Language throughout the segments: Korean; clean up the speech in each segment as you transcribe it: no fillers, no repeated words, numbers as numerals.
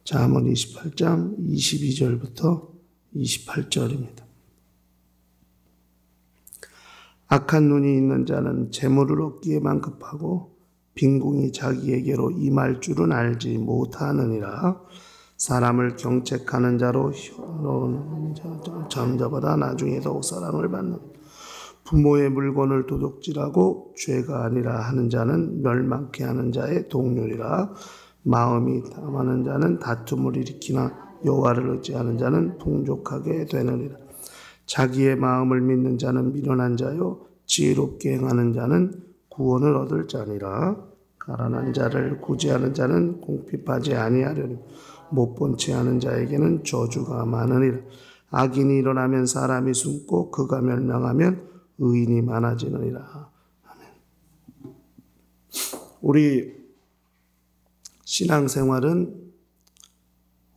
잠언 28장 22절부터 28절입니다. 악한 눈이 있는 자는 재물을 얻기에만 급하고 빈궁이 자기에게로 임할 줄은 알지 못하느니라. 사람을 경책하는 자로 혀놓는 자보다 나중에 더욱 사랑을 받는. 부모의 물건을 도둑질하고 죄가 아니라 하는 자는 멸망케 하는 자의 동료리라. 마음이 탐하는 자는 다툼을 일으키나 여호와를 의지하는 자는 풍족하게 되느니라. 자기의 마음을 믿는 자는 미련한 자요 지혜롭게 행하는 자는 구원을 얻을 자니라. 가난한 자를 구제하는 자는 궁핍하지 아니하려니 못 본 채 하는 자에게는 저주가 많으니라. 악인이 일어나면 사람이 숨고 그가 멸망하면 의인이 많아지느니라. 아멘. 우리 신앙생활은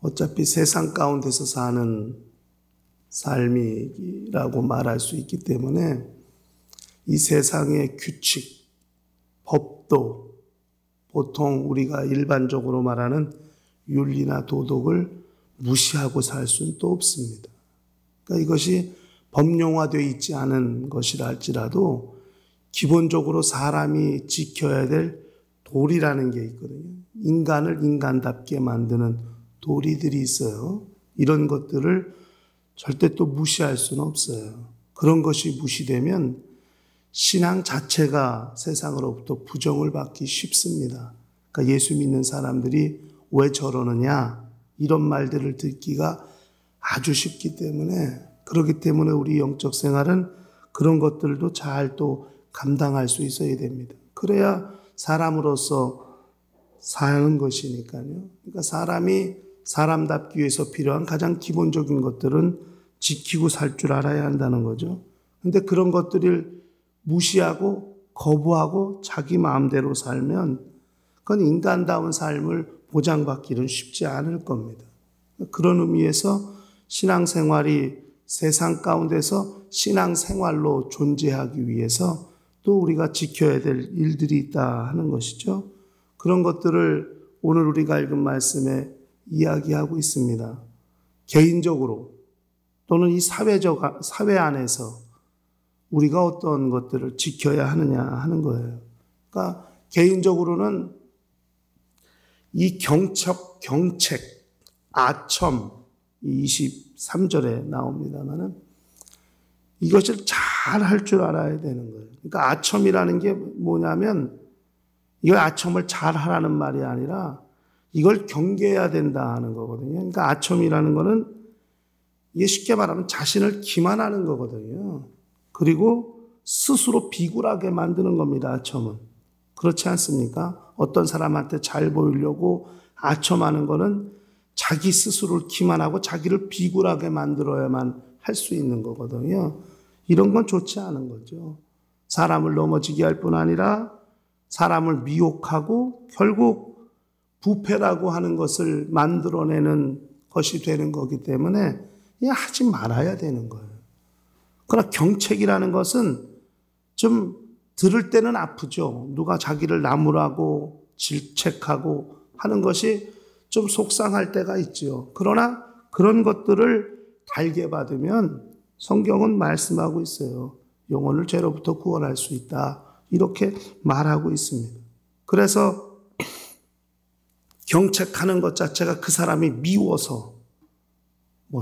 어차피 세상 가운데서 사는 삶이라고 말할 수 있기 때문에 이 세상의 규칙, 법도 보통 우리가 일반적으로 말하는 윤리나 도덕을 무시하고 살 수는 또 없습니다. 그러니까 이것이 법령화되어 있지 않은 것이라 할지라도 기본적으로 사람이 지켜야 될 도리라는 게 있거든요. 인간을 인간답게 만드는 도리들이 있어요. 이런 것들을 절대 또 무시할 수는 없어요. 그런 것이 무시되면 신앙 자체가 세상으로부터 부정을 받기 쉽습니다. 그러니까 예수 믿는 사람들이 왜 저러느냐 이런 말들을 듣기가 아주 쉽기 때문에 그렇기 때문에 우리 영적 생활은 그런 것들도 잘 또 감당할 수 있어야 됩니다. 그래야 사람으로서 사는 것이니까요. 그러니까 사람이 사람답기 위해서 필요한 가장 기본적인 것들은 지키고 살 줄 알아야 한다는 거죠. 그런데 그런 것들을 무시하고 거부하고 자기 마음대로 살면 그건 인간다운 삶을 보장받기는 쉽지 않을 겁니다. 그런 의미에서 신앙생활이 세상 가운데서 신앙생활로 존재하기 위해서 또 우리가 지켜야 될 일들이 있다 하는 것이죠. 그런 것들을 오늘 우리가 읽은 말씀에 이야기하고 있습니다. 개인적으로 또는 이 사회 안에서 우리가 어떤 것들을 지켜야 하느냐 하는 거예요. 그러니까 개인적으로는 이 경책, 아첨 23절에 나옵니다만은 이것을 잘 할 줄 알아야 되는 거예요. 그러니까 아첨이라는 게 뭐냐면 이걸 아첨을 잘 하라는 말이 아니라 이걸 경계해야 된다 하는 거거든요. 그러니까 아첨이라는 거는 이게 쉽게 말하면 자신을 기만하는 거거든요. 그리고 스스로 비굴하게 만드는 겁니다. 아첨은. 그렇지 않습니까? 어떤 사람한테 잘 보이려고 아첨하는 거는 자기 스스로를 기만하고 자기를 비굴하게 만들어야만 할 수 있는 거거든요. 이런 건 좋지 않은 거죠. 사람을 넘어지게 할 뿐 아니라 사람을 미혹하고 결국 부패라고 하는 것을 만들어내는 것이 되는 거기 때문에 하지 말아야 되는 거예요. 그러나 경책이라는 것은 좀 들을 때는 아프죠. 누가 자기를 나무라고 질책하고 하는 것이 좀 속상할 때가 있죠. 그러나 그런 것들을 달게 받으면 성경은 말씀하고 있어요. 영혼을 죄로부터 구원할 수 있다. 이렇게 말하고 있습니다. 그래서 경책하는 것 자체가 그 사람이 미워서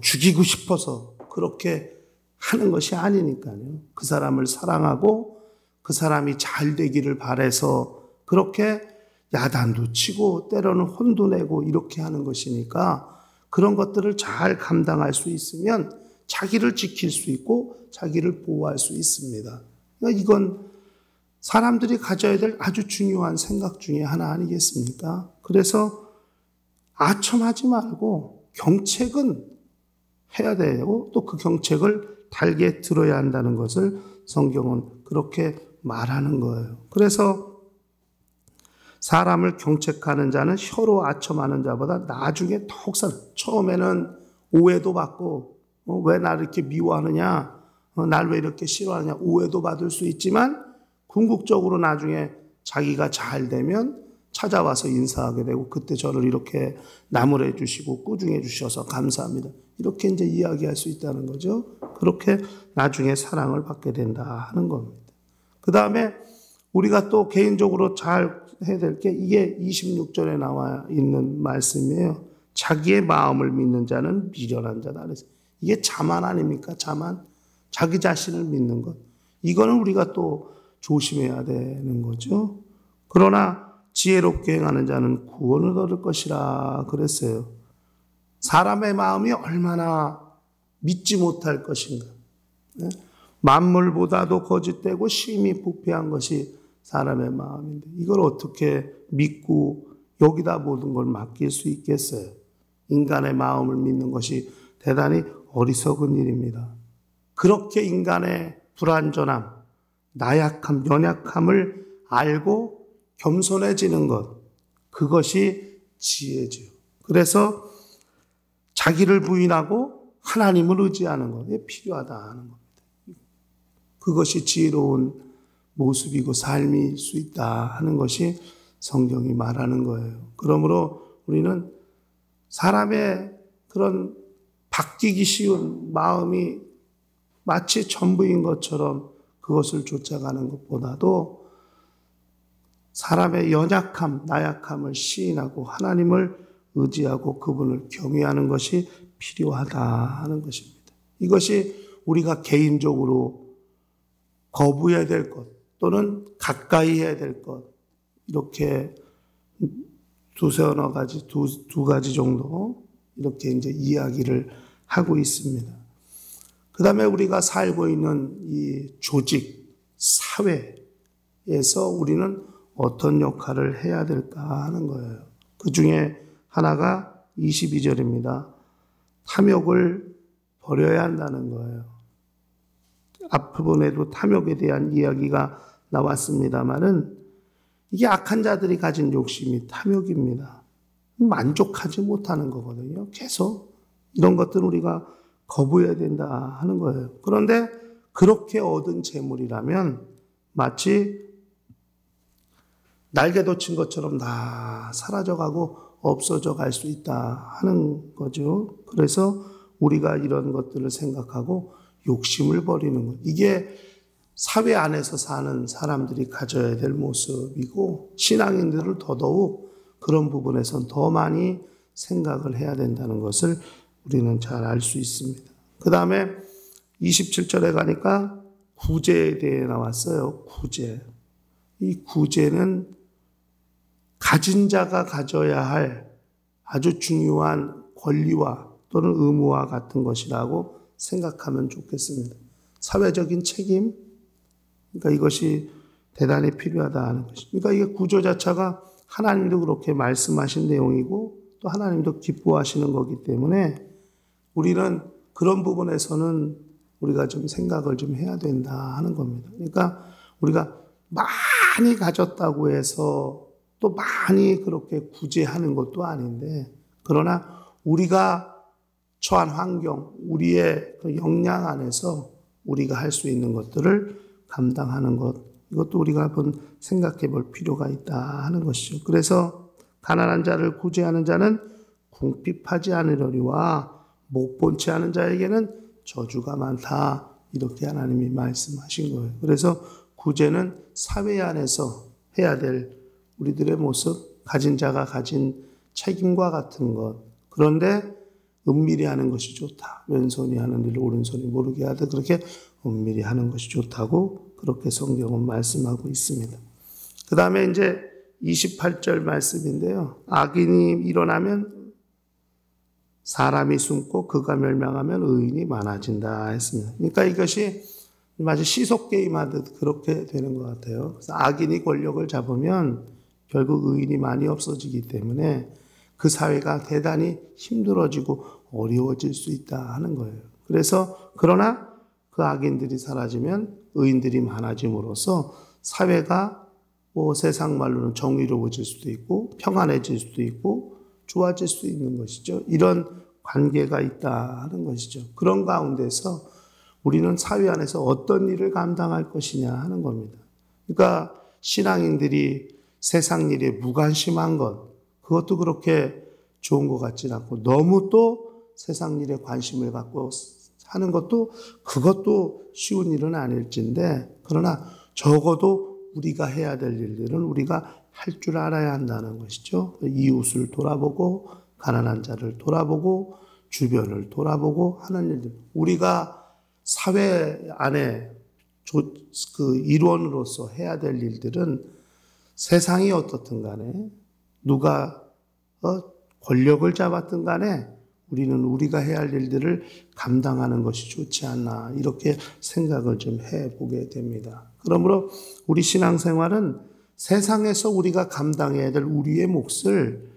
죽이고 싶어서 그렇게 하는 것이 아니니까요. 그 사람을 사랑하고 그 사람이 잘 되기를 바라서 그렇게 야단도 치고 때로는 혼도 내고 이렇게 하는 것이니까 그런 것들을 잘 감당할 수 있으면 자기를 지킬 수 있고 자기를 보호할 수 있습니다. 그러니까 이건 사람들이 가져야 될 아주 중요한 생각 중에 하나 아니겠습니까? 그래서 아첨하지 말고 경책은 해야 되고 또 그 경책을 달게 들어야 한다는 것을 성경은 그렇게 말하는 거예요. 그래서 사람을 경책하는 자는 혀로 아첨하는 자보다 나중에 더욱 처음에는 오해도 받고 왜 나를 이렇게 미워하느냐, 날 왜 이렇게 싫어하느냐 오해도 받을 수 있지만 궁극적으로 나중에 자기가 잘 되면 찾아와서 인사하게 되고 그때 저를 이렇게 나무래 주시고 꾸중해 주셔서 감사합니다. 이렇게 이제 이야기할 수 있다는 거죠. 그렇게 나중에 사랑을 받게 된다 하는 겁니다. 그 다음에 우리가 또 개인적으로 잘 해야 될 게 이게 26절에 나와 있는 말씀이에요. 자기의 마음을 믿는 자는 미련한 자다. 그래서 이게 자만 아닙니까? 자만. 자기 자신을 믿는 것. 이거는 우리가 또 조심해야 되는 거죠. 그러나 지혜롭게 행하는 자는 구원을 얻을 것이라 그랬어요. 사람의 마음이 얼마나 믿지 못할 것인가. 만물보다도 거짓되고 심히 부패한 것이 사람의 마음인데 이걸 어떻게 믿고 여기다 모든 걸 맡길 수 있겠어요? 인간의 마음을 믿는 것이 대단히 어리석은 일입니다. 그렇게 인간의 불완전함, 나약함, 연약함을 알고 겸손해지는 것, 그것이 지혜죠. 그래서 자기를 부인하고 하나님을 의지하는 것이 필요하다 하는 겁니다. 그것이 지혜로운 모습이고 삶일 수 있다 하는 것이 성경이 말하는 거예요. 그러므로 우리는 사람의 그런 바뀌기 쉬운 마음이 마치 전부인 것처럼 그것을 쫓아가는 것보다도 사람의 연약함, 나약함을 시인하고 하나님을 의지하고 그분을 경외하는 것이 필요하다 하는 것입니다. 이것이 우리가 개인적으로 거부해야 될 것 또는 가까이 해야 될 것 이렇게 두 가지 정도 이렇게 이제 이야기를 하고 있습니다. 그 다음에 우리가 살고 있는 이 조직, 사회에서 우리는 어떤 역할을 해야 될까 하는 거예요. 그 중에 하나가 22절입니다. 탐욕을 버려야 한다는 거예요. 앞부분에도 탐욕에 대한 이야기가 나왔습니다만은 이게 악한 자들이 가진 욕심이 탐욕입니다. 만족하지 못하는 거거든요. 계속 이런 것들을 우리가 거부해야 된다 하는 거예요. 그런데 그렇게 얻은 재물이라면 마치 날개 돋친 것처럼 다 사라져가고 없어져 갈 수 있다 하는 거죠. 그래서 우리가 이런 것들을 생각하고 욕심을 버리는 것. 이게 사회 안에서 사는 사람들이 가져야 될 모습이고 신앙인들을 더더욱 그런 부분에선 더 많이 생각을 해야 된다는 것을 우리는 잘 알 수 있습니다. 그 다음에 27절에 가니까 구제에 대해 나왔어요. 구제. 이 구제는 가진 자가 가져야 할 아주 중요한 권리와 또는 의무와 같은 것이라고 생각하면 좋겠습니다. 사회적인 책임, 그러니까 이것이 대단히 필요하다 하는 것입니다. 그러니까 이게 구조 자체가 하나님도 그렇게 말씀하신 내용이고 또 하나님도 기뻐하시는 거기 때문에 우리는 그런 부분에서는 우리가 좀 생각을 좀 해야 된다 하는 겁니다. 그러니까 우리가 많이 가졌다고 해서 또 많이 그렇게 구제하는 것도 아닌데 그러나 우리가 처한 환경, 우리의 그 역량 안에서 우리가 할 수 있는 것들을 감당하는 것, 이것도 우리가 한번 생각해 볼 필요가 있다 하는 것이죠. 그래서 가난한 자를 구제하는 자는 궁핍하지 않으려니와 못 본 채 하는 자에게는 저주가 많다. 이렇게 하나님이 말씀하신 거예요. 그래서 구제는 사회 안에서 해야 될 우리들의 모습, 가진 자가 가진 책임과 같은 것. 그런데 은밀히 하는 것이 좋다. 왼손이 하는 일을 오른손이 모르게 하되 그렇게 은밀히 하는 것이 좋다고 그렇게 성경은 말씀하고 있습니다. 그 다음에 이제 28절 말씀인데요. 악인이 일어나면 사람이 숨고 그가 멸망하면 의인이 많아진다 했습니다. 그러니까 이것이 마치 시속게임하듯 그렇게 되는 것 같아요. 그래서 악인이 권력을 잡으면 결국 의인이 많이 없어지기 때문에 그 사회가 대단히 힘들어지고 어려워질 수 있다 하는 거예요. 그래서 그러나 그 악인들이 사라지면 의인들이 많아짐으로써 사회가 세상 말로는 정의로워질 수도 있고 평안해질 수도 있고 좋아질 수 있는 것이죠. 이런 관계가 있다 하는 것이죠. 그런 가운데서 우리는 사회 안에서 어떤 일을 감당할 것이냐 하는 겁니다. 그러니까 신앙인들이 세상 일에 무관심한 것, 그것도 그렇게 좋은 것 같지는 않고, 너무 또 세상 일에 관심을 갖고 하는 것도 그것도 쉬운 일은 아닐진데, 그러나 적어도 우리가 해야 될 일들은 우리가 할 줄 알아야 한다는 것이죠. 이웃을 돌아보고 가난한 자를 돌아보고 주변을 돌아보고 하는 일들, 우리가 사회 안에 그 일원으로서 해야 될 일들은 세상이 어떻든 간에 누가 권력을 잡았든 간에 우리는 우리가 해야 할 일들을 감당하는 것이 좋지 않나, 이렇게 생각을 좀 해보게 됩니다. 그러므로 우리 신앙생활은 세상에서 우리가 감당해야 될 우리의 몫을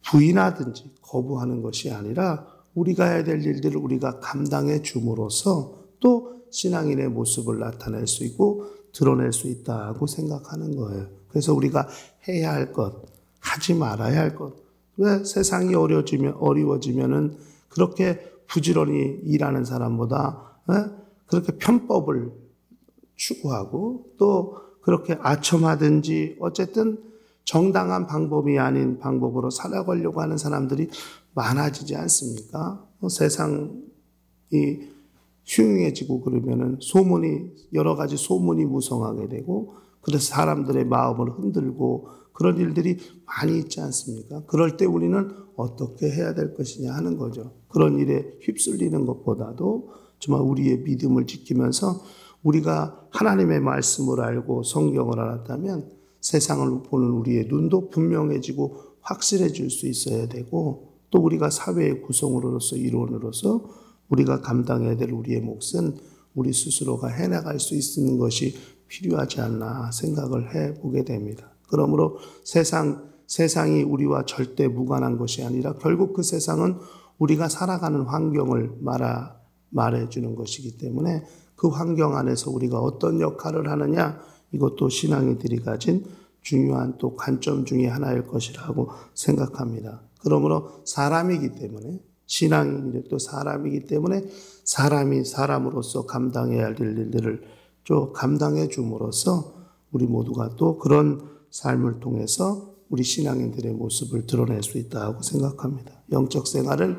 부인하든지 거부하는 것이 아니라 우리가 해야 될 일들을 우리가 감당해 줌으로써 또 신앙인의 모습을 나타낼 수 있고 드러낼 수 있다고 생각하는 거예요. 그래서 우리가 해야 할 것, 하지 말아야 할 것, 왜 세상이 어려워지면은 그렇게 부지런히 일하는 사람보다 그렇게 편법을 추구하고 또 그렇게 아첨하든지 어쨌든 정당한 방법이 아닌 방법으로 살아가려고 하는 사람들이 많아지지 않습니까? 세상이 흉흉해지고 그러면은 여러 가지 소문이 무성하게 되고, 그래서 사람들의 마음을 흔들고 그런 일들이 많이 있지 않습니까? 그럴 때 우리는 어떻게 해야 될 것이냐 하는 거죠. 그런 일에 휩쓸리는 것보다도 정말 우리의 믿음을 지키면서 우리가 하나님의 말씀을 알고 성경을 알았다면 세상을 보는 우리의 눈도 분명해지고 확실해질 수 있어야 되고, 또 우리가 사회의 구성으로서 일원으로서 우리가 감당해야 될 우리의 몫은 우리 스스로가 해나갈 수 있는 것이 필요하지 않나 생각을 해보게 됩니다. 그러므로 세상이 우리와 절대 무관한 것이 아니라 결국 그 세상은 우리가 살아가는 환경을 말해주는 것이기 때문에 그 환경 안에서 우리가 어떤 역할을 하느냐, 이것도 신앙인들이 가진 중요한 또 관점 중에 하나일 것이라고 생각합니다. 그러므로 사람이기 때문에, 신앙인이 또 사람이기 때문에 사람이 사람으로서 감당해야 할 일들을 좀 감당해 줌으로써 우리 모두가 또 그런 삶을 통해서 우리 신앙인들의 모습을 드러낼 수 있다고 생각합니다. 영적 생활은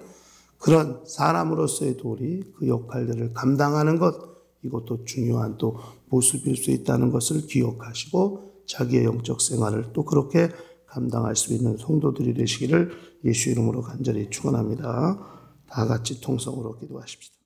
그런 사람으로서의 도리, 그 역할들을 감당하는 것, 이것도 중요한 또 모습일 수 있다는 것을 기억하시고 자기의 영적 생활을 또 그렇게 감당할 수 있는 성도들이 되시기를 예수 이름으로 간절히 축원합니다. 다 같이 통성으로 기도하십시다.